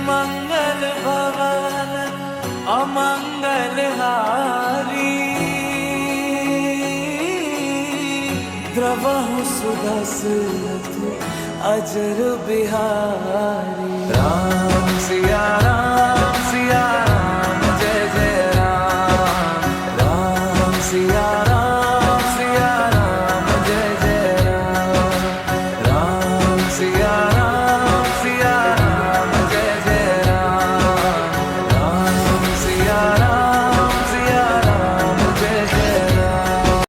मंगल भवन अमंगल हारी, द्रवहु सुदशरथ अजर बिहारी। राम सिया राम सिया राम।